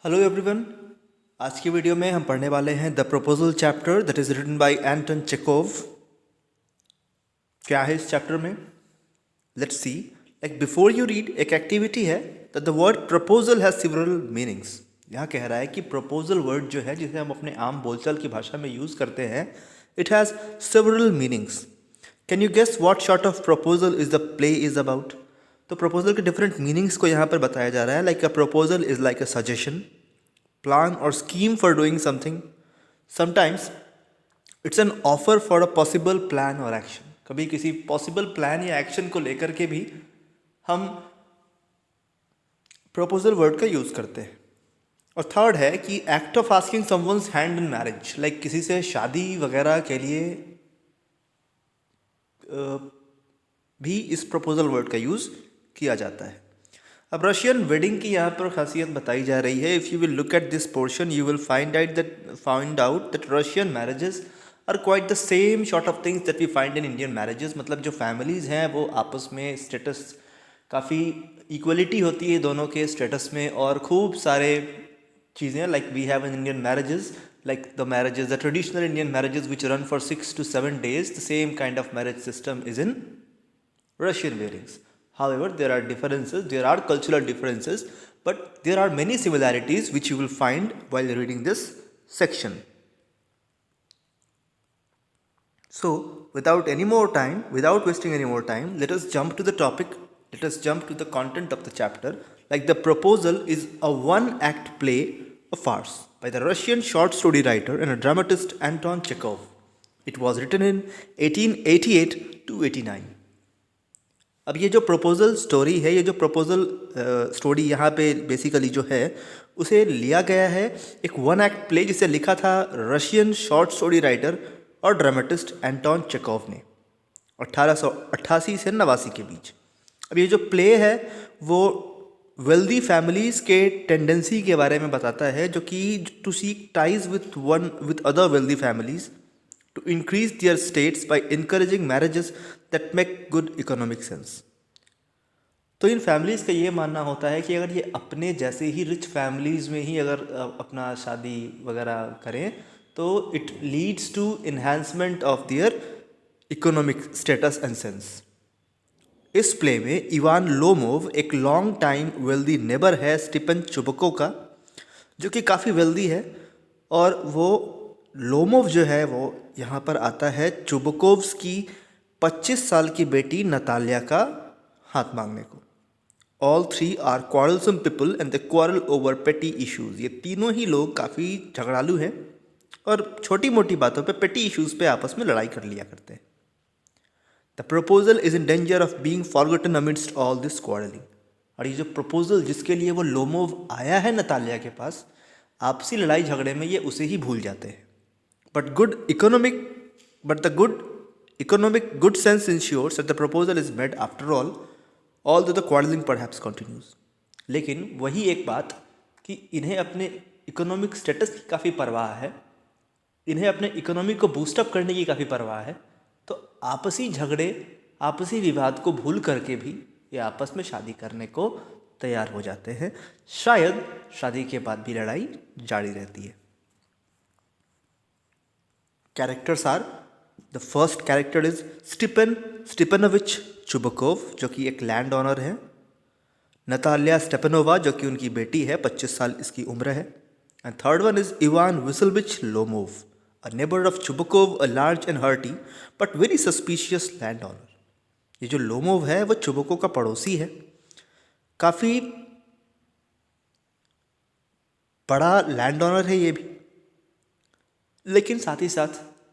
Hello everyone. आज की video में हम पढ़ने वाले हैं the proposal chapter that is written by Anton Chekhov. क्या है इस चैप्टर में? Let's see. Like before you read, एक एक्टिविटी है that the word proposal has several meanings. यहाँ कह रहा है कि प्रपोजल वर्ड जो है, जिसे हम अपने आम बोलचाल की भाषा में यूज़ करते हैं, it has several meanings. Can you guess what sort of proposal is the play is about? तो प्रपोजल के डिफरेंट मीनिंग्स को यहाँ पर बताया जा रहा है। Like a proposal is like a suggestion, plan or scheme for doing something. Sometimes it's an offer for a possible plan or action. कभी किसी पॉसिबल प्लान या एक्शन को लेकर के भी हम प्रपोजल वर्ड का यूज़ करते हैं। और थर्ड है कि act of asking someone's hand in marriage, like किसी से शादी वगैरह के लिए भी इस प्रपोजल वर्ड का यूज़ किया जाता है। अब रशियन वेडिंग की यहाँ पर खासियत बताई जा रही है। If you will look at this portion you will find out that Russian marriages are quite the same sort of things that we find in Indian marriages. मतलब जो फैमिलीज़ हैं वो आपस में स्टेटस काफ़ी इक्वलिटी होती है दोनों के स्टेटस में, और खूब सारे चीज़ें like we have in Indian marriages, like the marriages, the traditional Indian marriages which run for 6 to 7 days, the same kind of marriage system is in Russian weddings. However, there are differences, there are cultural differences, but there are many similarities which you will find while reading this section. So, without wasting any more time, let us jump to the topic, let us jump to the content of the chapter. Like the proposal is a one-act play, a farce, by the Russian short story writer and a dramatist Anton Chekhov. It was written in 1888 to 89. अब ये जो proposal story है, ये जो proposal story यहाँ पे basically जो है, उसे लिया गया है एक वन एक्ट प्ले जिसे लिखा था रशियन शॉर्ट स्टोरी राइटर और ड्रामेटिस्ट एंटोन चेकोव ने 1888 से 89 के बीच। अब ये जो प्ले है वो वेल्दी फैमिलीज़ के टेंडेंसी के बारे में बताता है, जो कि to seek ties with other wealthy families to increase their states by encouraging marriages that make good economic sense. तो इन फैमिलीज़ का ये मानना होता है कि अगर ये अपने जैसे ही रिच फैमिलीज़ में ही अगर अपना शादी वगैरह करें तो it leads to enhancement of their economic status and sense. इस प्ले में इवान लोमोव एक लॉन्ग टाइम वेल्दी नेबर है स्टीफन चुबको का, जो कि काफ़ी वेल्दी है, और वो लोमोव जो है वो यहाँ पर आता है चुबकोव्स की 25 साल की बेटी नतालिया का हाथ मांगने को। All three are quarrelsome people and they quarrel over petty issues. ये तीनों ही लोग काफ़ी झगड़ालू हैं और छोटी मोटी बातों पे पेटी इश्यूज़ पे आपस में लड़ाई कर लिया करते हैं। The proposal is in danger of being forgotten amidst all this quarrelling. और ये जो प्रपोजल जिसके लिए वो लोमोव आया है नतालिया के पास, आपसी लड़ाई झगड़े में ये उसे ही भूल जाते हैं। But the good economic good sense ensures that the proposal is made after all, although the quarreling perhaps continues. लेकिन वही एक बात कि इन्हें अपने इकोनॉमिक स्टेटस की काफ़ी परवाह है, इन्हें अपने इकोनॉमी को बूस्टअप करने की काफ़ी परवाह है, तो आपसी झगड़े, आपसी विवाद को भूल करके भी ये आपस में शादी करने को तैयार हो जाते हैं। शायद शादी के बाद भी लड़ाई जारी रहती है। Characters are, the first character is Stepanovich Chubukov, जो कि एक लैंड ऑनर है। नतालिया स्टेपनोवा, जो कि उनकी बेटी है, 25 साल इसकी उम्र है। And third one is Ivan Vassilevitch Lomov, a neighbour of Chubukov, a large and hearty but very suspicious landowner. ये जो लोमोव है वो चुबको का पड़ोसी है, काफ़ी बड़ा लैंड ऑनर है ये भी, लेकिन साथ ही साथ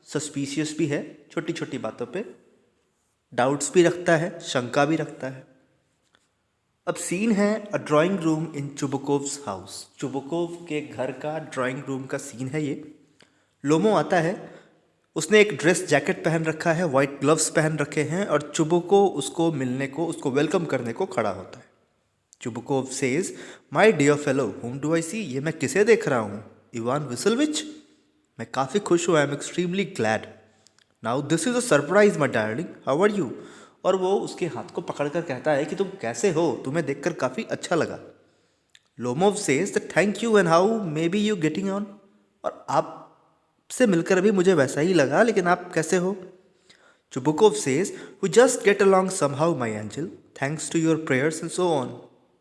सस्पिशियस भी है। छोटी छोटी बातों पे डाउट्स भी रखता है, शंका भी रखता है। अब सीन है a drawing room in Chubukov's house. Chubukov के घर का ड्राइंग रूम का सीन है ये। लोमो आता है, उसने एक ड्रेस जैकेट पहन रखा है, वाइट ग्लव्स पहन रखे हैं, और चुबको उसको मिलने को, उसको वेलकम करने को खड़ा होता है। Chubukov says, my dear fellow, whom do I see? ये मैं किसे देख रहा हूँ? Ivan Vassilevitch. मैं काफ़ी खुश हूँ, I am extremely glad. Now this is a surprise my darling, how are you? और वो उसके हाथ को पकड़कर कहता है कि तुम कैसे हो, तुम्हें देखकर काफ़ी अच्छा लगा। Lomov says that thank you and how may be you getting on, और आपसे मिलकर भी मुझे वैसा ही लगा, लेकिन आप कैसे हो? Chubukov says, we just get along somehow, my angel, thanks to your prayers and so on.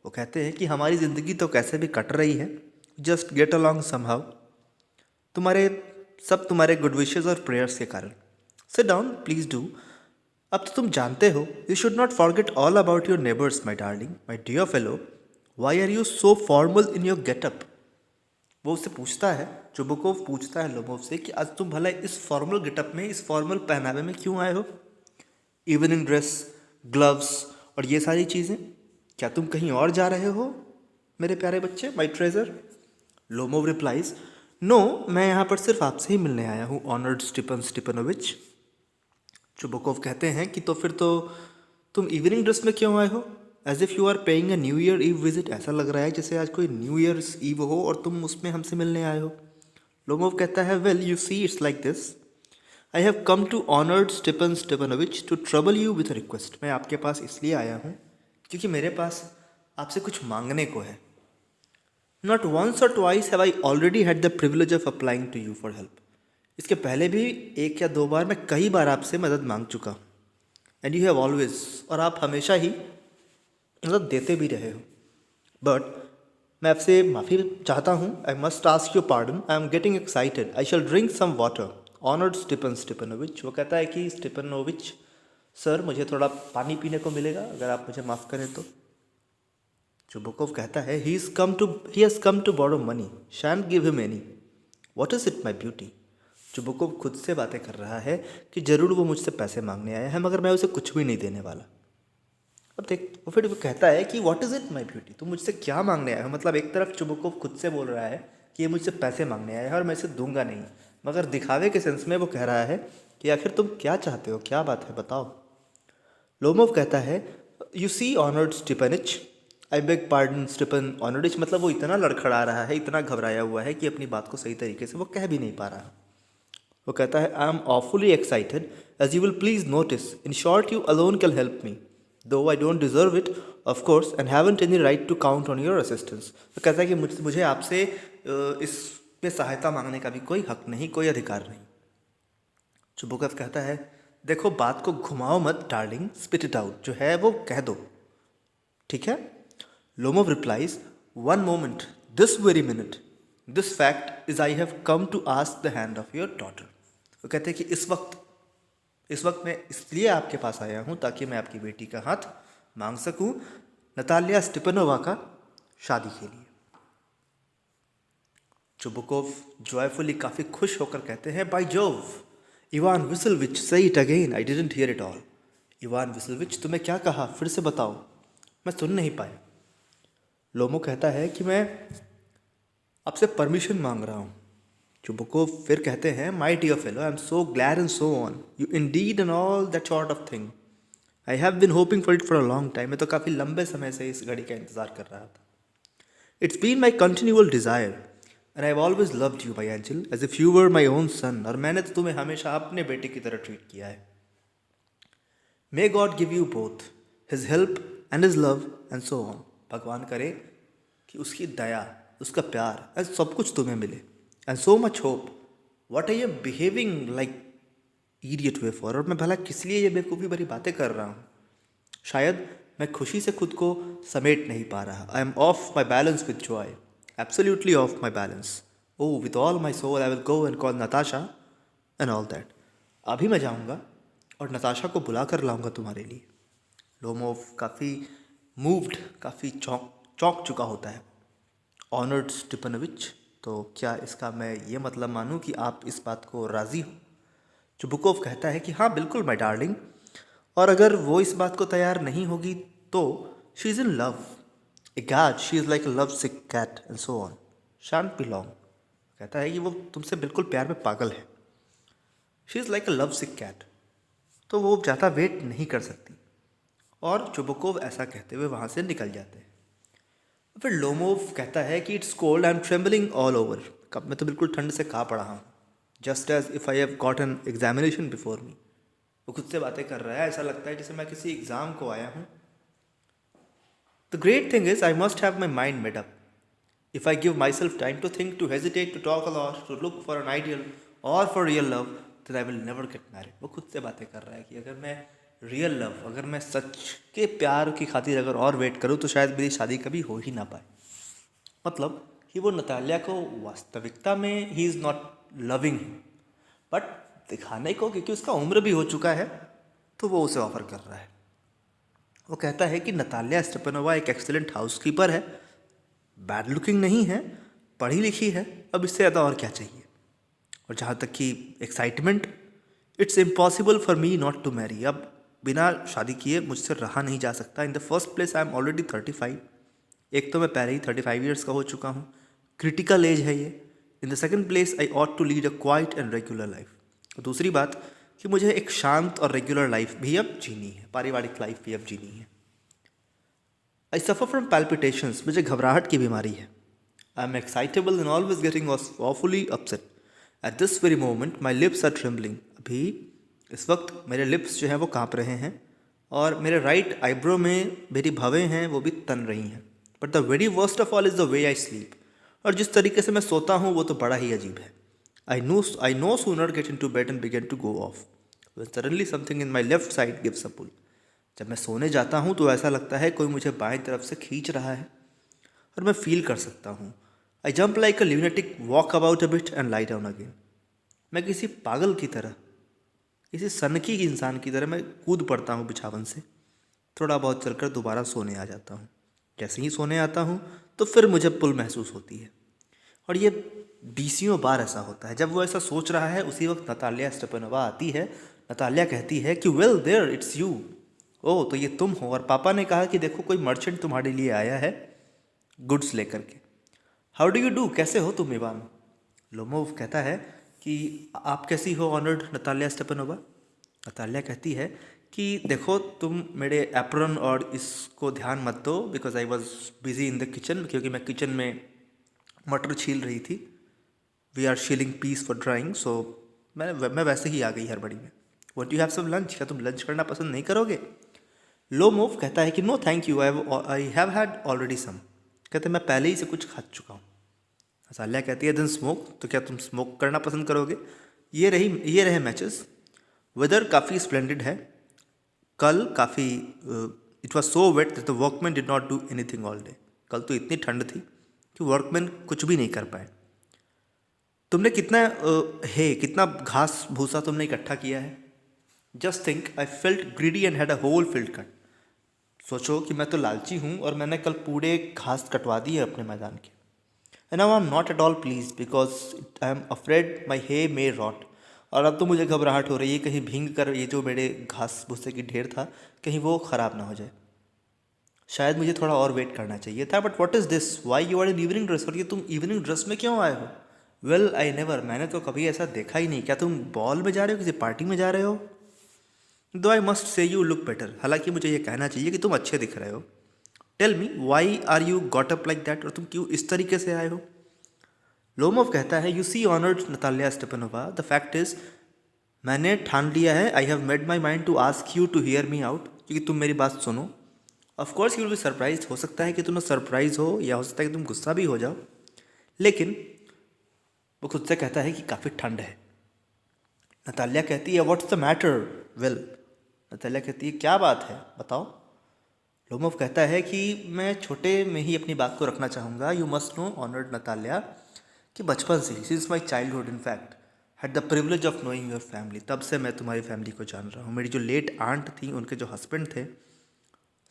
वो कहते हैं कि हमारी ज़िंदगी तो कैसे भी कट रही है, just get along somehow, तुम्हारे गुड विशेस और प्रेयर्स के कारण. Sit down, please do. अब तो तुम जानते हो, you should not forget all about your neighbors, my darling, my dear fellow. Why are you so formal in your get-up? वो उससे पूछता है, चुबुकोव पूछता है लोमोव से कि आज तुम भला इस फॉर्मल गेटअप में, इस फॉर्मल पहनावे में क्यों आए हो? इवनिंग ड्रेस, ग्लव्स और ये सारी चीज़ें, क्या तुम कहीं और जा रहे हो मेरे प्यारे बच्चे, माई ट्रेजर? लोमोव रिप्लाइज, नो, मैं यहाँ पर सिर्फ आपसे ही मिलने आया हूँ, ऑनर्ड स्टीफन स्टीफनोविच. चुबुकोव कहते हैं कि तो फिर तो तुम इवनिंग ड्रेस में क्यों आए हो? As if you are paying a new year eve visit. ऐसा लग रहा है जैसे आज कोई न्यू ईयर्स ईव हो और तुम उसमें हमसे मिलने आए हो. लोमोव कहता है, well you see it's like this, I have come to honoured Stephen Stephanovich to trouble you with request. मैं आपके पास इसलिए आया हूँ क्योंकि मेरे पास आपसे कुछ मांगने को है. Not once or twice have I already had the privilege of applying to you for help. इसके पहले भी एक या दो बार मैं कई बार आपसे मदद मांग चुका हूँ. एंड यू हैव ऑलवेज, और आप हमेशा ही मतलब देते भी रहे हो. बट मैं आपसे माफ़ी चाहता हूँ. I must ask you pardon, I am getting excited, I shall drink some water. Honoured Stephen Stephanovich. वो कहता है कि स्टीफनोविच सर, मुझे थोड़ा पानी पीने को मिलेगा अगर आप मुझे माफ़ करें तो. चुबुकोव कहता है, he has come to borrow money, shan't give him any. What is it my beauty. Chubukov खुद से बातें कर रहा है कि ज़रूर वो मुझसे पैसे मांगने आया है, मगर मैं उसे कुछ भी नहीं देने वाला. अब देख, वो फिर वो कहता है कि what is it my beauty, तुम मुझसे क्या मांगने आए हो? मतलब एक तरफ चुबुकोव खुद से बोल रहा है कि ये मुझसे पैसे मांगने आया है और मैं इसे दूंगा नहीं, मगर दिखावे के सेंस में वो कह रहा है कि आखिर तुम क्या चाहते हो, क्या बात है, बताओ. लोमोव कहता है, you see honoured Stephanich, I beg pardon Stephen Honouritch. मतलब वो इतना लड़खड़ा रहा है, इतना घबराया हुआ है कि अपनी बात को सही तरीके से वो कह भी नहीं पा रहा. वो कहता है, I am awfully excited as you will please notice, in short you alone can help me, though I don't deserve it of course and haven't any right to count on your assistance. तो कहता है कि मुझे आपसे इस पे सहायता मांगने का भी कोई हक नहीं, कोई अधिकार नहीं. चुबुकोव कहता है, देखो बात को घुमाओ मत डार्लिंग, स्पिट इट आउट, जो है वो कह दो, ठीक है. Lomov replies, one moment, this very minute, this fact is I have come to ask the hand of your daughter. वो कहते हैं कि इस वक्त मैं इसलिए आपके पास आया हूँ ताकि मैं आपकी बेटी का हाथ मांग सकूँ नतालिया स्टीपनोवा का शादी के लिए. चुबुकोव जॉयफुली काफ़ी खुश होकर कहते हैं, bye Jove, Ivan Vassilevitch, say it again, I didn't hear it all. Ivan Vassilevitch, तुम्हें क्या कहा, फिर से बताओ, मैं सुन नहीं पाया. लोमो कहता है कि मैं आपसे परमिशन मांग रहा हूँ. चुबुकोव फिर कहते हैं, my dear fellow, I am so glad and so on, you indeed and all that sort of thing, I have been hoping for it for a long time. मैं तो काफ़ी लंबे समय से इस घड़ी का इंतज़ार कर रहा था. It's been my continual desire and I have always loved you my angel as if you were my own son. और मैंने तो तुम्हें हमेशा अपने बेटे की तरह ट्रीट किया है. May God give you both his help and his love and so on. भगवान करे कि उसकी दया, उसका प्यार एंड सब कुछ तुम्हें मिले. And so much hope. What I am behaving like idiot way for. और मैं भला किस लिए ये बेवकूफ़ी भरी बातें कर रहा हूँ? शायद मैं खुशी से खुद को समेट नहीं पा रहा. I am off my balance with joy, absolutely off my balance. Oh with all my soul I will go and call Natasha and all that. अभी मैं जाऊँगा और नताशा को बुला कर लाऊंगा तुम्हारे लिए. लोमोव काफ़ी मूव्ड, काफ़ी चौंक चुका होता है. ऑनर्ड स्टीफनोविच, तो क्या इसका मैं ये मतलब मानूं कि आप इस बात को राज़ी हो? चुबुकोव कहता है कि हाँ बिल्कुल माय डार्लिंग, और अगर वो इस बात को तैयार नहीं होगी तो she is in love. God, she is like a love sick cat and so on, shan't be long. कहता है कि वो तुमसे बिल्कुल प्यार में पागल है. She is like a love sick cat, तो वो ज़्यादा वेट नहीं कर सकती. और चुबुकोव ऐसा कहते हुए वहाँ से निकल जाते हैं. फिर लोमोव कहता है कि it's cold, I am trembling all over. कब मैं तो बिल्कुल ठंड से काँप रहा हूँ. Just as if I have got an examination before me. वो खुद से बातें कर रहा है, ऐसा लगता है जैसे मैं किसी एग्ज़ाम को आया हूँ. The great thing is I must have my mind made up. If I give myself time to think, to hesitate, to talk a lot, to look for an ideal or for real love, then I will never get married. वो खुद से बातें कर रहा है कि अगर मैं रियल लव, अगर मैं सच के प्यार की खातिर अगर और वेट करूँ तो शायद मेरी शादी कभी हो ही ना पाए. मतलब कि वो नतालिया को वास्तविकता में he is not loving, but दिखाने को क्योंकि उसका उम्र भी हो चुका है तो वो उसे ऑफर कर रहा है. वो कहता है कि नतालिया स्टेपनोवा एक एक्सीलेंट हाउसकीपर है, बैड लुकिंग नहीं है, पढ़ी लिखी है, अब इससे ज़्यादा और क्या चाहिए. और जहाँ तक कि excitement, it's impossible for me not to marry. अब बिना शादी किए मुझसे रहा नहीं जा सकता. In the first place I am already 35. एक तो मैं पहले ही 35 ईयर्स का हो चुका हूँ, क्रिटिकल एज है ये. In the second place I ought to lead a quiet and regular life. दूसरी बात कि मुझे एक शांत और रेगुलर लाइफ भी अब जीनी है, पारिवारिक लाइफ भी अब जीनी है. आई सफ़र फ्रॉम पैल्पिटेशंस, मुझे घबराहट की बीमारी है. I am excitable and always getting awfully upset. At this very moment my lips are trembling. अभी इस वक्त मेरे लिप्स जो हैं वो काँप रहे हैं और मेरे राइट आईब्रो में मेरी भवें हैं वो भी तन रही हैं. But the very worst of all is the way I sleep. और जिस तरीके से मैं सोता हूँ वो तो बड़ा ही अजीब है. I no sooner get into bed and begin to go off when suddenly something in my left side gives a pull. जब मैं सोने जाता हूँ तो ऐसा लगता है कोई मुझे बाएं तरफ से खींच रहा है और मैं फील कर सकता हूँ. I jump like a lunatic, walk about a bit and lie down again. मैं किसी पागल की तरह, किसी सनकी इंसान की तरह मैं कूद पड़ता हूँ बिछावन से, थोड़ा बहुत चलकर दोबारा सोने आ जाता हूँ. जैसे ही सोने आता हूँ तो फिर मुझे पुल महसूस होती है. और ये 20 बार ऐसा होता है. जब वो ऐसा सोच रहा है उसी वक्त नतालिया स्टेपनोवा आती है. नतालिया कहती है कि वेल देयर इट्स यू. ओह, तो ये तुम हो. और पापा ने कहा कि देखो कोई मर्चेंट तुम्हारे लिए आया है गुड्स लेकर के. हाउ डू यू डू, कैसे हो तुम इवान. लोमोव कहता है कि आप कैसी हो ऑनर्ड नतालिया स्टेपनोवा. नतालिया कहती है कि देखो तुम मेरे एप्रन और इसको ध्यान मत दो, because I was busy in the kitchen, क्योंकि मैं किचन में मटर छील रही थी. We are shelling peas for drying. So मैं वैसे ही आ गई हड़बड़ी में. Won't you have some lunch, क्या तुम लंच करना पसंद नहीं करोगे. लोमोव कहता है कि no thank you, I have had already some. कहते मैं पहले ही से कुछ खा चुका हूँ. नतालिया कहती है देन स्मोक, तो क्या तुम स्मोक करना पसंद करोगे. ये रहे मैचेस. वेदर काफ़ी स्प्लेंडेड है. कल काफ़ी it was so wet that the workman did not do anything all day. कल तो इतनी ठंड थी कि वर्कमैन कुछ भी नहीं कर पाए. तुमने कितना घास भूसा तुमने इकट्ठा किया है. Just think I felt greedy and had a whole field cut. सोचो कि मैं तो लालची हूँ और मैंने कल पूरे घास कटवा दी है अपने मैदान के. And now I am not at all please because I am afraid my hay may rot. और अब तो मुझे घबराहट हो रही है कहीं भींग कर ये जो मेरे घास भूसे की ढेर था कहीं वो ख़राब ना हो जाए. शायद मुझे थोड़ा और वेट करना चाहिए था. But what is this, why you are in evening dress. और ये तुम इवनिंग ड्रेस में क्यों आए हो. वेल आई नेवर, मैंने तो कभी ऐसा देखा ही नहीं. क्या तुम बॉल में जा रहे हो, किसी पार्टी में जा रहे हो. दो I must say you look better, हालांकि मुझे ये कहना चाहिए कि तुम अच्छे दिख रहे हो. Tell me why are you got up like that. और तुम क्यों इस तरीके से आए हो. लोमोव कहता है you see honoured Natalia Stepanovna, the fact is मैंने ठान लिया है. I have made my mind to ask you to hear me out, क्योंकि तुम मेरी बात सुनो. Of course you will be surprise, हो सकता है कि तुम्हें सरप्राइज हो या हो सकता है कि तुम गुस्सा भी हो जाओ. लेकिन वो खुद से कहता है कि काफ़ी ठंड है. नतालिया कहती है what's the matter. Well, Natalia कहती है क्या बात है बताओ. लोमोव कहता है कि मैं छोटे में ही अपनी बात को रखना चाहूँगा. You must know honoured Natalia कि बचपन से, since my childhood in fact, had the privilege of knowing your family. तब से मैं तुम्हारी फैमिली को जान रहा हूँ. मेरी जो लेट आंट थी, उनके जो हस्बैंड थे,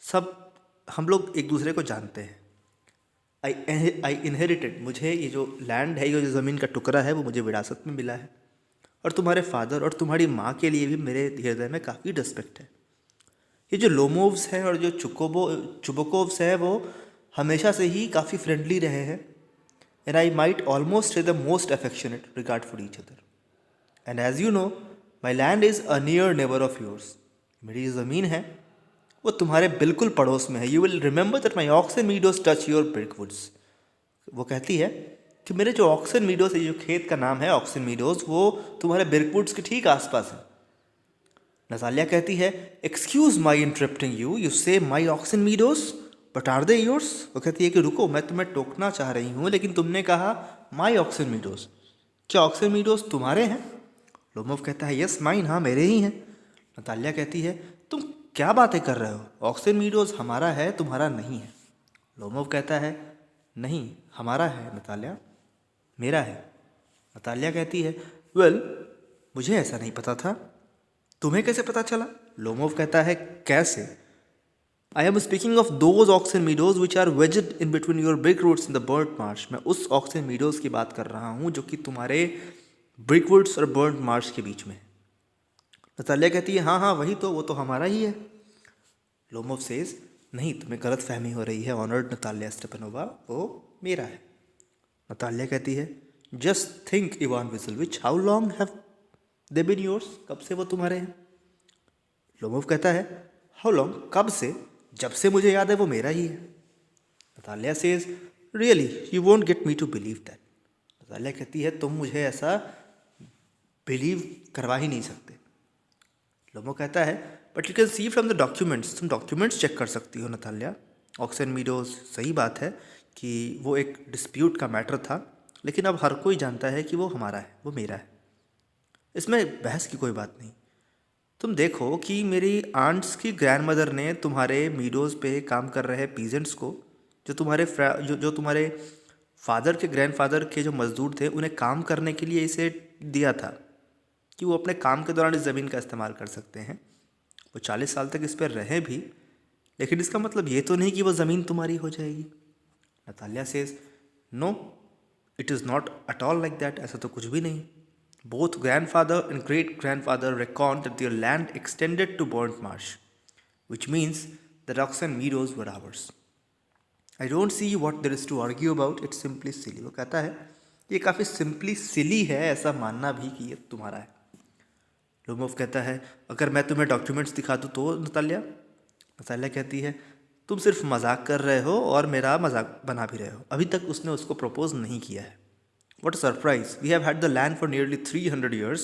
सब हम लोग एक दूसरे को जानते हैं. आई इनहेरिटेड, मुझे ये जो लैंड है, ये जो ज़मीन का टुकड़ा है, वो मुझे विरासत में मिला है. और तुम्हारे फादर और तुम्हारी माँ के लिए भी मेरे हृदय में काफ़ी रिस्पेक्ट है. ये जो लोमोव्स हैं और जो चुबकोव्स हैं वो हमेशा से ही काफ़ी फ्रेंडली रहे हैं. And I might almost say the most affectionate regard for each other. And as you know my land is a near neighbour of yours. मेरी ज़मीन है वो तुम्हारे बिल्कुल पड़ोस में है. You will remember that my oxen meadows touch your birchwoods. वो कहती है कि मेरे जो ऑक्सन मीडोज है, जो खेत का नाम है ऑक्सन मीडोज, वो तुम्हारे ब्रिकवुड्स के ठीक आसपास है. नतालिया कहती है excuse my interrupting you, you say my oxen meadows, but are they yours? वो कहती है कि रुको, मैं तुम्हें टोकना चाह रही हूँ, लेकिन तुमने कहा माई ऑक्सन मीडोज, क्या ऑक्सन मीडोज तुम्हारे हैं? लोमोव कहता है यस माइन, हाँ मेरे ही हैं। नतालिया कहती है तुम क्या बातें कर रहे हो, ऑक्सन मीडोज हमारा है, तुम्हारा नहीं है। लोमोव कहता है नहीं, हमारा है नतालिया, मेरा है। नतालिया कहती है वेल, मुझे ऐसा नहीं पता था, तुम्हें कैसे पता चला? लोमोव कहता है कैसे? I am speaking of those oxen meadows which are wedged in between your birchwoods in the burnt marsh. मैं उस ऑक्सन मीडोज की बात कर रहा हूँ जो कि तुम्हारे ब्रिकवुड्स और बर्nt मार्श के बीच में है। नतालिया कहती है हाँ हाँ वही तो, वो तो हमारा ही है। लोमोव सेज नहीं, तुम्हें गलत फहमी हो रही है ऑनर्ड नतालिया स्टेपनोवा, वो मेरा है। नतालिया कहती है just think Ivan Vassilevitch, how long have they been yours, कब से वो तुम्हारे हैं? लोमोव कहता है हाउ लॉन्ग, कब से? जब से मुझे याद है वो मेरा ही है। Natalia says really you won't get me to believe that. Natalia कहती है तुम मुझे ऐसा बिलीव करवा ही नहीं सकते। लोमो कहता है but you can see from the documents, तुम डॉक्यूमेंट्स चेक कर सकती हो नतालिया। ऑक्सन मीडोज, सही बात है कि वो एक डिस्प्यूट का मैटर था, लेकिन अब हर कोई जानता है कि वो हमारा है, वो मेरा है, इसमें बहस की कोई बात नहीं। तुम देखो कि मेरी आंट्स की ग्रैंडमदर ने तुम्हारे मीडोज़ पे काम कर रहे पीजेंट्स को, जो तुम्हारे फादर के ग्रैंडफादर के जो मज़दूर थे, उन्हें काम करने के लिए इसे दिया था कि वो अपने काम के दौरान इस ज़मीन का इस्तेमाल कर सकते हैं। वो 40 साल तक इस पर रहे भी, लेकिन इसका मतलब ये तो नहीं कि वो ज़मीन तुम्हारी हो जाएगी। Natalia says no, it is not at all like that, ऐसा तो कुछ भी नहीं। Both grandfather and great-grandfather reckoned that their land extended to burnt marsh, which means the Oxen meadows were ours. I don't see what there is to argue about. It's simply silly. वो कहता है ये काफ़ी simply सिली है ऐसा मानना भी कि ये तुम्हारा है। लोमोव कहता है अगर मैं तुम्हें डॉक्यूमेंट्स दिखा दूँ तो? नतालिया कहती है तुम सिर्फ मजाक कर रहे हो और मेरा मजाक बना भी रहे हो। अभी तक उसने उसको प्रपोज नहीं किया है। What a surprise! We have had the land for nearly 300 years,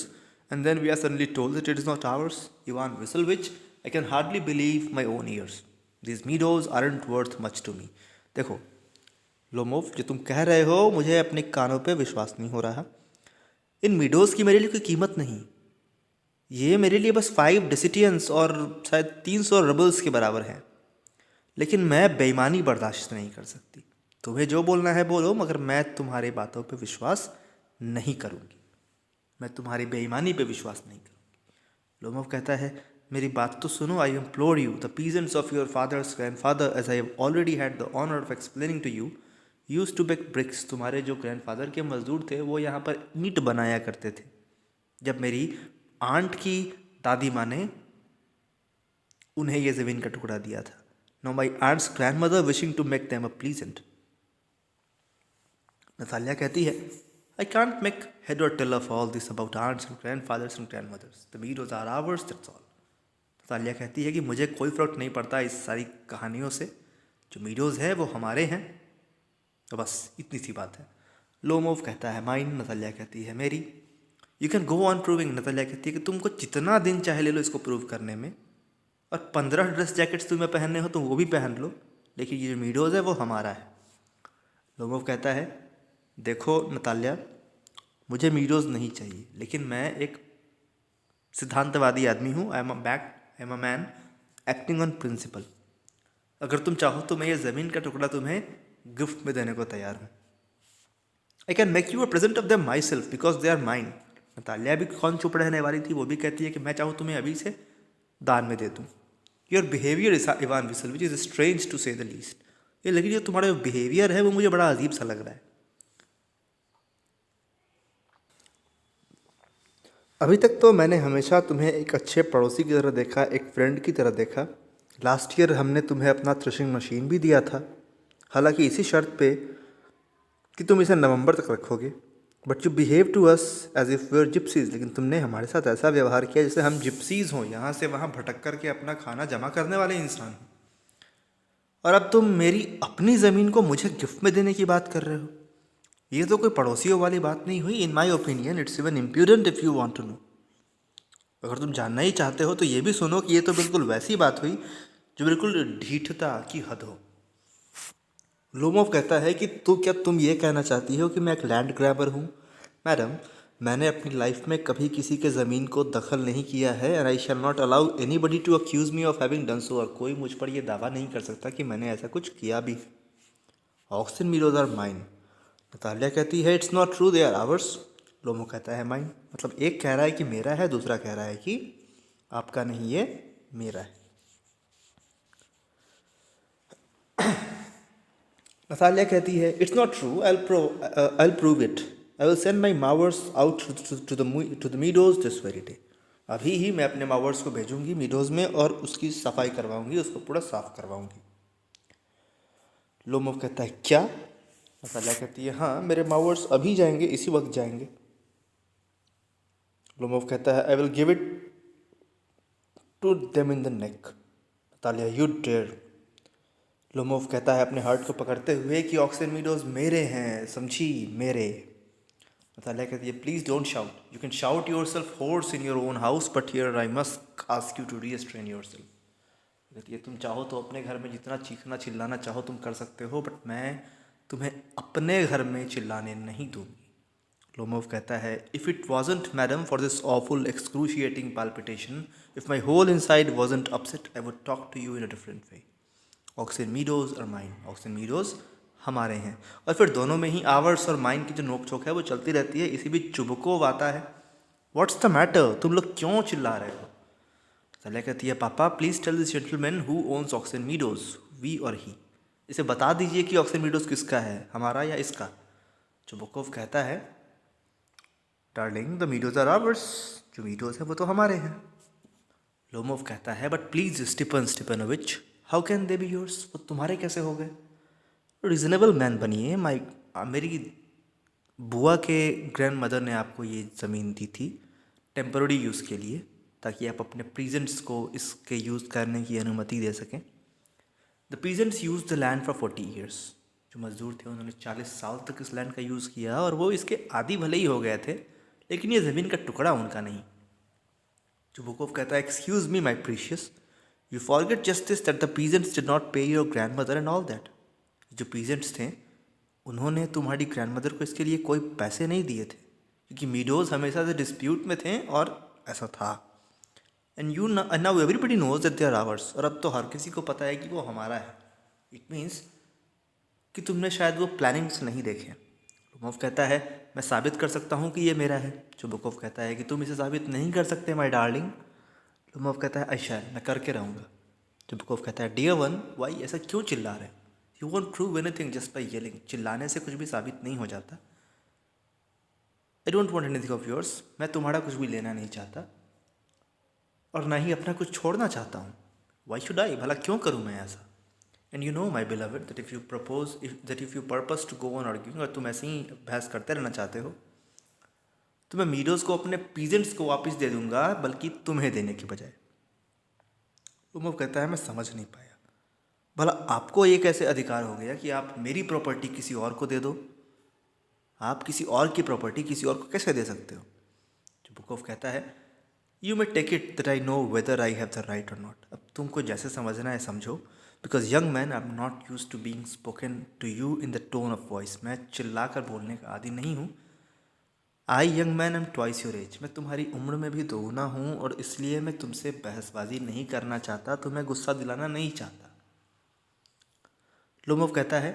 and then we are suddenly told that it is not ours. Ivan Visselvich, I can hardly believe my own ears. These meadows aren't worth much to me. देखो Lomov, जो तुम कह रहे हो मुझे अपने कानों पे विश्वास नहीं हो रहा। इन मीडोज़ की मेरे लिए कोई कीमत नहीं, ये मेरे लिए बस 5 डेसिटियंस और शायद 300 रबल्स के बराबर हैं। लेकिन मैं बेईमानी बर्दाश्त नहीं कर सकती। तुम्हें जो बोलना है बोलो, मगर मैं तुम्हारी बातों पे विश्वास नहीं करूँगी, मैं तुम्हारी बेईमानी पे विश्वास नहीं करूँगी। लोमोव कहता है मेरी बात तो सुनो। I implore you, the peasants of your father's grandfather, as I have already had the honour of explaining to you, used to bake bricks. तुम्हारे जो ग्रैंडफादर के मजदूर थे वो यहाँ पर ईंट बनाया करते थे। जब मेरी आंट की दादी माँ ने उन्हें ये ज़मीन का टुकड़ा दिया था। No my aunt's grandmother wishing to make them a pleasant. Natalia कहती है I can't make head or tail of all this about aunts and grandfathers and grandmothers, the meadows are ours, that's all. Natalia कहती है कि मुझे कोई फ़र्क नहीं पड़ता इस सारी कहानियों से, जो मीडोज़ हैं वो हमारे हैं, तो बस इतनी सी बात है। लोमोव कहता है माइन, नतालिया कहती है मेरी। You can go on proving, Natalia कहती है कि तुमको जितना दिन चाहे ले लो इसको प्रूव करने में, और 15 ड्रेस जैकेट्स तुम्हें पहनने हो तो वो भी पहन लो, लेकिन ये जो मीडोज़ है वो हमारा है। लोमोव कहता है देखो नतालिया, मुझे मीडोज़ नहीं चाहिए, लेकिन मैं एक सिद्धांतवादी आदमी हूँ। I am a man acting on principle. अगर तुम चाहो तो मैं ये ज़मीन का टुकड़ा तुम्हें गिफ्ट में देने को तैयार हूँ। I can make you a present of them myself because they are mine. Natalia भी कौन चुप रहने वाली थी, वो भी कहती है कि मैं चाहूँ तुम्हें अभी से दान में दे दूँ। Your behaviour Ivan Vassilevitch is strange to say the least. ये लेकिन जो तुम्हारा बिहेवियर है वो मुझे बड़ा अजीब सा लग रहा है। अभी तक तो मैंने हमेशा तुम्हें एक अच्छे पड़ोसी की तरह देखा, एक फ्रेंड की तरह देखा। लास्ट ईयर हमने तुम्हें अपना थ्रेशिंग मशीन भी दिया था, हालांकि इसी शर्त पे कि तुम इसे नवंबर तक रखोगे। But you behave to us as if we are gypsies. लेकिन तुमने हमारे साथ ऐसा व्यवहार किया जैसे हम जिप्सीज़ हों, यहाँ से वहाँ भटक करके अपना खाना जमा करने वाले इंसान हों। और अब तुम मेरी अपनी ज़मीन को मुझे गिफ्ट में देने की बात कर रहे हो। ये तो कोई पड़ोसियों वाली बात नहीं हुई। In my opinion it's even impudent if you want to know. अगर तुम जानना ही चाहते हो तो ये भी सुनो कि ये तो बिल्कुल वैसी बात हुई जो बिल्कुल ढीठता की हद हो। लोमोव कहता है कि क्या तुम ये कहना चाहती हो कि मैं एक लैंड ग्रैबर हूँ? मैडम, मैंने अपनी लाइफ में कभी किसी के ज़मीन को दखल नहीं किया है, and I shall not allow anybody to accuse me of having done so. और कोई मुझ पर यह दावा नहीं कर सकता कि मैंने ऐसा कुछ किया भी। Oxen meadows are mine. Natalia कहती है it's not true, they are ours. Lomov कहता है माइन, मतलब एक कह रहा है कि मेरा है, दूसरा कह रहा है कि आपका नहीं, ये मेरा है। नतालिया कहती है it's not true, I prove it. I will send my mowers out to the meadows this very day. अभी ही मैं अपने मावर्स को भेजूंगी मीडोज में और उसकी सफाई करवाऊंगी, उसको पूरा साफ करवाऊंगी। लोमोव कहता है क्या? नतालिया कहती है हाँ, मेरे मावर्स अभी जाएंगे, इसी वक्त जाएंगे। लोमोव कहता है I will give it to them in the neck. Natalia you dare. Lomov कहता है अपने हार्ट को पकड़ते हुए कि ऑक्सन मीडोज मेरे हैं, समझी, मेरे। नतालिया कहती है please don't shout, you can shout yourself hoarse in your own house, but here I must ask you to restrain yourself. कहती है तुम चाहो तो अपने घर में जितना चीखना चिल्लाना चाहो तुम कर सकते हो, बट मैं तुम्हें अपने घर में चिल्लाने नहीं दूंगी। लोमोव कहता है if it wasn't madam for this awful excruciating palpitation, if my whole inside wasn't upset, I would talk to you in a different way. Oxen Meadows are mine, Oxen Meadows हमारे हैं। और फिर दोनों में ही hours और mine की जो नोक झोंक है वो चलती रहती है। इसी बीच चुबकोव आता है। व्हाट्स द मैटर, तुम लोग क्यों चिल्ला रहे हो? नतालिया कहती है papa please tell this gentleman who owns Oxen Meadows, we or he. इसे बता दीजिए कि ऑक्सन मीडोज किसका है, हमारा या इसका? चुबकोव कहता है darling the meadows are ours, जो मीडोज है वो तो हमारे हैं। लोमोव कहता है but please Stefan Stefanovich, how can they be yours, वो तुम्हारे कैसे हो गए? रीजनेबल मैन बनिए। मेरी बुआ के ग्रैंड मदर ने आपको ये ज़मीन दी थी टेम्पररी यूज़ के लिए, ताकि आप अपने प्रीजेंट्स को इसके यूज़ करने की अनुमति दे सकें। The peasants use the land for 40 years. जो मजदूर थे उन्होंने 40 साल तक इस लैंड का यूज़ किया, और वो इसके आदी भले ही हो गए थे, लेकिन ये ज़मीन का टुकड़ा उनका नहीं। जो बुकोव कहता है excuse me my precious, you forget just this that the peasants did not pay your grandmother and all that. जो पीजेंट्स थे उन्होंने तुम्हारी ग्रैंड मदर को इसके लिए कोई पैसे नहीं दिए थे, क्योंकि मीडोज हमेशा से डिस्प्यूट में थे और ऐसा था। And you now everybody knows that they are ours, और अब तो हर किसी को पता है कि वो हमारा है। इट मीन्स कि तुमने शायद वो प्लानिंग्स नहीं देखे। लुमोव कहता है मैं साबित कर सकता हूँ कि ये मेरा है। चुबुकोव कहता है कि तुम इसे साबित नहीं कर सकते माय डार्लिंग। लुमोव कहता है अच्छा मैं करके रहूँगा। चुबुकोव कहता है डियर वन, वाई ऐसा क्यों चिल्ला रहे? You won't prove anything just by yelling. चिल्लाने से कुछ भी साबित नहीं हो जाता। I don't want anything of yours, मैं तुम्हारा कुछ भी लेना नहीं चाहता और ना ही अपना कुछ छोड़ना चाहता हूँ। वाई शुड आई, भला क्यों करूँ मैं ऐसा? And you know my beloved that if you purpose to go on arguing, और तुम ऐसे ही बहस करते रहना चाहते हो, तो मैं मीडोज को अपने पीजेंट्स को वापस दे दूंगा, बल्कि तुम्हें देने की बजाय। वो कहता है मैं समझ नहीं पाया, भला आपको ये कैसे अधिकार हो गया कि आप मेरी प्रॉपर्टी किसी और को दे दो? आप किसी और की प्रॉपर्टी किसी और को कैसे दे सकते हो? जो बुकोव कहता है you may take it that I know whether I have the right or not. अब तुमको जैसे समझना है समझो, because young man I am not use to being spoken to you in the tone of voice. मैं चिल्ला कर बोलने का आदि नहीं हूँ। I young man am twice your age, मैं तुम्हारी उम्र में भी दोगुना हूँ, और इसलिए मैं तुमसे बहसबाजी नहीं करना चाहता, तुम्हें गुस्सा दिलाना नहीं चाहता। लोमोव कहता है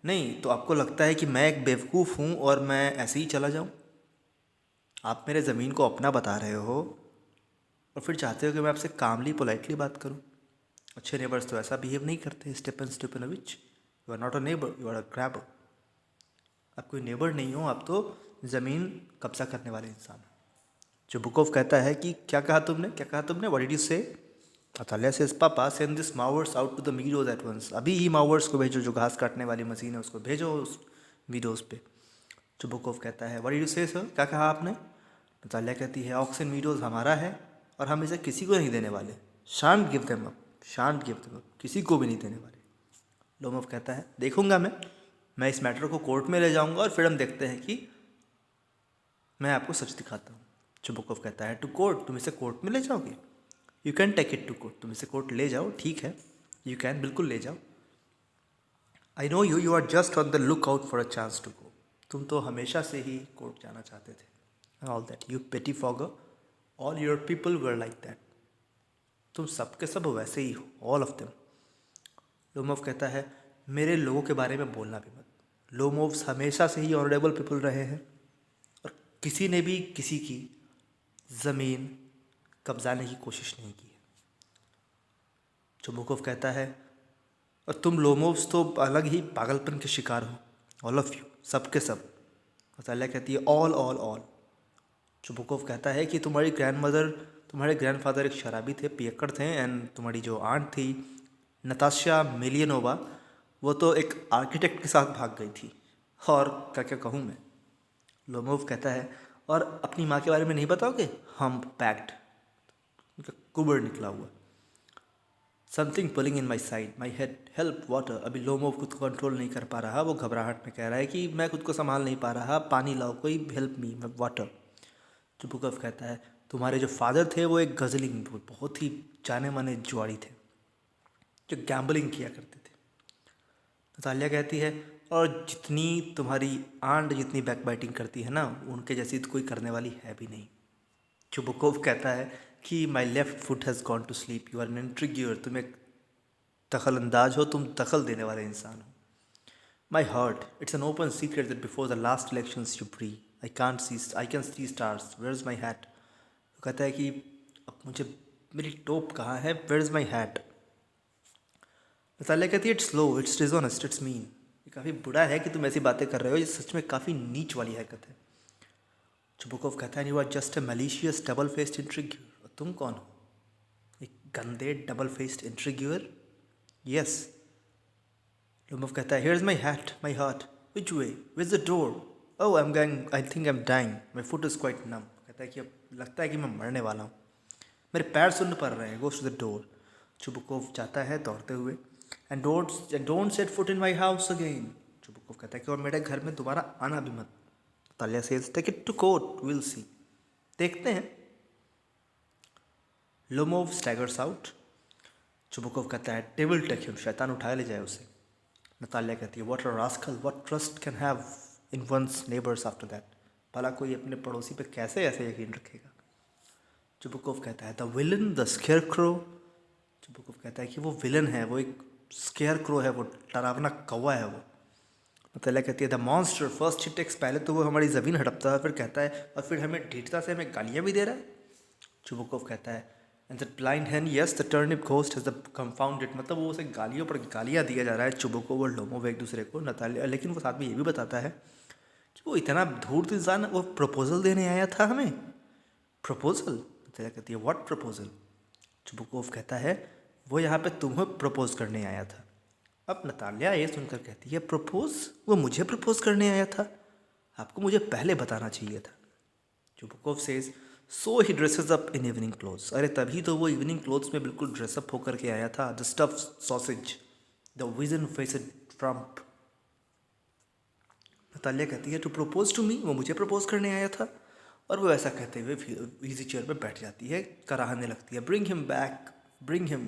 नहीं तो आपको लगता है कि मैं एक बेवकूफ़ हूँ और मैं ऐसे ही चला जाऊँ? आप मेरे ज़मीन को अपना बता रहे हो और फिर चाहते हो कि मैं आपसे कामली पोलाइटली बात करूं। अच्छे नेबर्स तो ऐसा बिहेव नहीं करते। Stepan Stepanovich, you are not a neighbour, you are a grabber. आप कोई नेबर नहीं हो, आप तो ज़मीन कब्जा करने वाले इंसान हो। जो बुकोव कहता है कि क्या कहा तुमने, क्या कहा तुमने, what did you say? Natalia says papa send this mowers out to the meadows at once, अभी ही मावर्स को भेजो, जो घास काटने वाली मशीन है उसको भेजो उस मीडोज पे। जो बुकोव कहता है व्हाट डिड यू से सर, क्या कहा आपने? नतालिया कहती है ऑक्सन मीडोज हमारा है और हम इसे किसी को नहीं देने वाले। Shan't give them up, shan't give them up, किसी को भी नहीं देने वाले। लोमोव कहता है देखूंगा मैं इस मैटर को कोर्ट में ले जाऊंगा और फिर हम देखते हैं कि मैं आपको सच दिखाता हूँ। चुबुकोव कहता है टू कोर्ट, तुम इसे कोर्ट में ले जाओगे? You can take it to court, तुम इसे कोर्ट ले जाओ, ठीक है, यू कैन, बिल्कुल ले जाओ। I know you are just on the lookout for a chance to go. तुम तो हमेशा से ही कोर्ट जाना चाहते थे। All that you pettifogger, all your people were like that. तुम सब के सब वैसे ही हो, ऑल ऑफ देम। लोमोव कहता है मेरे लोगों के बारे में बोलना भी मत। लोमोव्स हमेशा से ही ऑनरेबल पीपल रहे हैं और किसी ने भी किसी की ज़मीन कब्जाने की कोशिश नहीं की है। चुबुकोव कहता है और तुम लोमोव्स तो अलग ही पागलपन के शिकार हो, ऑल ऑफ यू, सब के सब। अतालिया कहती है ऑल ऑल ऑल। चुबुकोव कहता है कि तुम्हारी ग्रैंडमदर, तुम्हारे ग्रैंडफादर एक शराबी थे, पियक्कड़ थे, एंड तुम्हारी जो आंट थी नताशा मिलियनोवा, वो तो एक आर्किटेक्ट के साथ भाग गई थी। और क्या क्या कहूँ मैं। लोमोव कहता है और अपनी माँ के बारे में नहीं बताओगे? हम पैक्ड, उनका कुबर निकला हुआ। Something pulling in my side, my head, help water. अभी लोमोव खुद को कंट्रोल नहीं कर पा रहा, वो घबराहट में कह रहा है कि मैं खुद को संभाल नहीं पा रहा, पानी लाओ कोई, हेल्प मी, वाटर। चुबुकव कहता है तुम्हारे जो फादर थे वो एक गजलिंग, बहुत ही जाने माने जुआड़ी थे जो गैम्बलिंग किया करते थे। नतालिया कहती है और जितनी तुम्हारी आंट जितनी बैकबाइटिंग करती है ना, उनके जैसी तो कोई करने वाली है भी नहीं। चुबुकोव कहता है कि my left foot has gone to sleep, you are an intriguer, तुम एक दखल अंदाज हो, तुम दखल देने वाले इंसान हो। My heart, it's an open secret that before the last elections you pre, I can see stars, where is my hat. वो कहता है कि अब मुझे, मेरी टोप कहाँ है, where is my hat. Natalia कहती है it's low, it's dishonest, it's mean. ये काफ़ी बुरा है कि तुम ऐसी बातें कर रहे हो, ये सच में काफ़ी नीच वाली हरकत है। चुबुकोव कहता है you are just a malicious double faced intriguer. तुम कौन हो? एक गंदे double faced intriguer? Yes. Lomov कहता है here is my hat, my heart, which way, which the door? Oh I am going, I think I am dying, my foot is quite numb. कहता है कि अब लगता है कि मैं मरने वाला हूँ, मेरे पैर सुन्न पड़ रहे हैं। Goes to the door. Chubukov जाता है दौड़ते हुए। And don't set foot in my house again. Chubukov कहता है कि और मेरे घर में दोबारा आना भी मत। Talia says take it to court, will see, देखते हैं। Lomov स्टैगर्स out. चुबुकोव कहता है टेबल टेक हिम, शैतान उठाए ले जाए उसे। नतालिया कहती है what a rascal, what trust can have in one's neighbours after that. भला कोई अपने पड़ोसी पे कैसे ऐसे यकीन रखेगा। चुबुकोव कहता है the villain, the square crow. Chubukov कहता है कि वो विलन है, वो एक स्केयर क्रो है, वो डरावना कौवा है वो। नतालिया कहती है the monster, first he takes, पहले तो वो हमारी ज़मीन हड़पता है, फिर कहता है और फिर हमें ढीठता से हमें गालियाँ भी दे रहा है। चुबुकोव कहता है and the blind hand, yes the turnip ghost has the confounded. मतलब वो उसे गालियों पर गालियाँ दिया जा रहा है, चुबुकोव और लोमोव एक दूसरे को। नतालिया लेकिन वो साथ में ये भी बताता है कि वो इतना धूर्त इंसान, वो प्रपोजल देने आया था हमें। प्रपोजल? नतालिया कहती है व्हाट प्रपोजल? चुबुकोव कहता है वो यहाँ पे तुम्हें प्रपोज करने आया था। अब नतालिया ये सुनकर कहती है प्रपोज? वो मुझे प्रपोज करने आया था? आपको मुझे पहले बताना चाहिए था। Chubukov says so he dresses up in evening clothes. अरे तभी तो वो इवनिंग क्लोथ्स में बिल्कुल ड्रेसअप होकर के आया था। The stuff sausage, the vision faced Trump. Natalia कहती है टू प्रपोज टू मी, वो मुझे प्रपोज करने आया था। और वो ऐसा कहते हुए इजी चेयर पर बैठ जाती है, कराहने लगती है bring him back, bring him,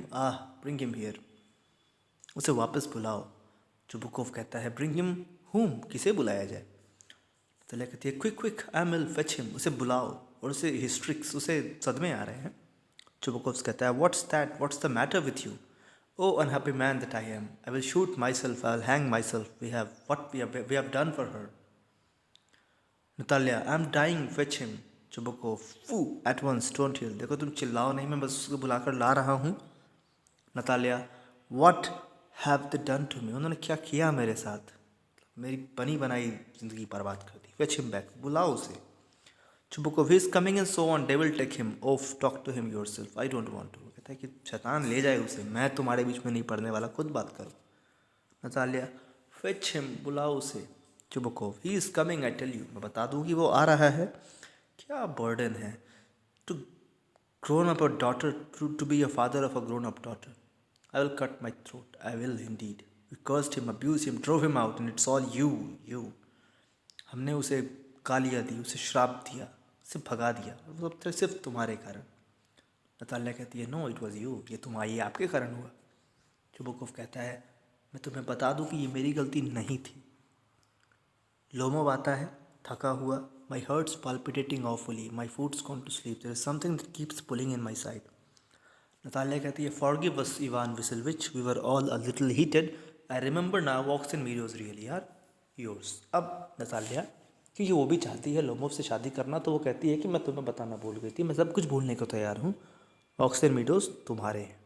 bring him here, उसे वापस बुलाओ। चुबुकोव कहता है ब्रिंग हिम हुम, किसे बुलाया जाए? नतालिया कहती है quick quick, I will fetch him, उसे बुलाओ। और उसे हिस्ट्रिक्स, उसे सदमे आ रहे हैं। चुबुकोव कहता है what's that, what's the matter with you? Oh unhappy man that I am, I will shoot myself, I will hang myself, we have done for her. Natalia I am dying, fetch him. Chubukov phew at once, don't howl, देखो तुम चिल्लाओ नहीं, मैं बस उसको बुलाकर ला रहा हूँ। Natalia what have they done to me, उन्होंने क्या किया मेरे साथ, मेरी बनी बनाई ज़िंदगी बर्बाद कर दी। फेच हिम बैक, बुलाओ उसे। Chubukov he is coming and so on, devil take him off, talk to him yourself, I don't want to. कहता है कि शैतान ले जाए उसे, मैं तुम्हारे बीच में नहीं पड़ने वाला, खुद बात करो। नतालिया फेच हिम, बुलाओ उसे। Chubukov he is coming, I tell you, मैं बता दूँ कि वो आ रहा है। क्या बर्डन है to grown up a daughter, to be a father of a grown up daughter. I will cut my throat, I will indeed. We cursed him, abused him, drove him out, and it's all you. हमने उसे गालियाँ दी, उसे श्राप दिया, उसे भगा दिया, वो सब सिर्फ तुम्हारे कारण। नतालिया कहती है नो इट वॉज यू, ये आपके कारण हुआ। चुबुकोव कहता है मैं तुम्हें बता दूं कि ये मेरी गलती नहीं थी। लोमोव आता है थका हुआ, माई hertz palpitating awfully, my foot's gone to sleep, there is something that keeps pulling in my side. Natalia कहती है forgive us Ivan Vasilevich, we were all a little heated, I remember now Oxen Meadows really are yours. अब Natalia क्योंकि वो भी चाहती है Lomov से शादी करना, तो वो कहती है कि मैं तुम्हें बताना भूल गई थी, मैं सब कुछ भूलने को तैयार हूँ, ऑक्सन मीडोज तुम्हारे हैं।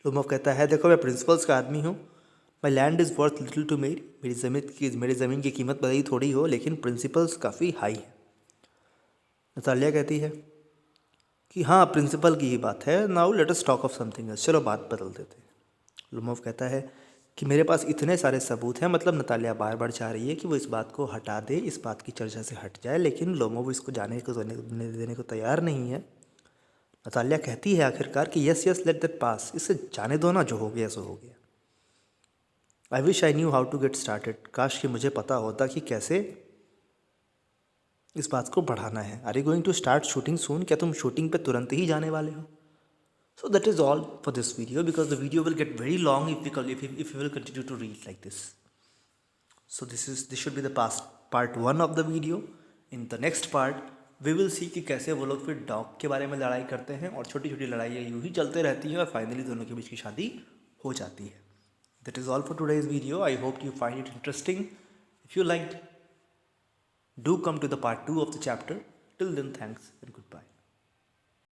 लोमोव कहता है देखो मैं प्रिंसिपल्स का आदमी हूँ, my land is worth little to मेरी ज़मीन की कीमत भले ही थोड़ी हो लेकिन प्रिंसिपल्स काफ़ी हाई है। नतालिया कहती है कि हाँ प्रिंसिपल की ही बात है, now let us talk of something else, चलो बात बदल देते हैं। लोमोव कहता है कि मेरे पास इतने सारे सबूत हैं, मतलब नतालिया बार बार चाह रही है कि वो इस बात को हटा दे, इस बात की चर्चा से हट जाए, लेकिन लोमोव इसको देने को तैयार नहीं है। नतालिया कहती है आखिरकार कि yes yes let that pass, इसे जाने दो ना, जो हो गया सो हो गया। I wish I knew how to get started, काश कि मुझे पता होता कि कैसे इस बात को बढ़ाना है। Are you going to start shooting soon, क्या तुम शूटिंग पे तुरंत ही जाने वाले हो? So that is all for this video, because the video will get very long if you will continue to read like this. So this should be the part 1 of the video. In the next part we will see कि कैसे वो लोग फिर dog के बारे में लड़ाई करते हैं और छोटी छोटी लड़ाइयाँ यूँ ही चलते रहती हैं और फाइनली दोनों के बीच की शादी हो जाती है। That is all for today's video. I hope you find it interesting. If you liked, do come to the part 2 of the chapter. Till then, thanks and goodbye.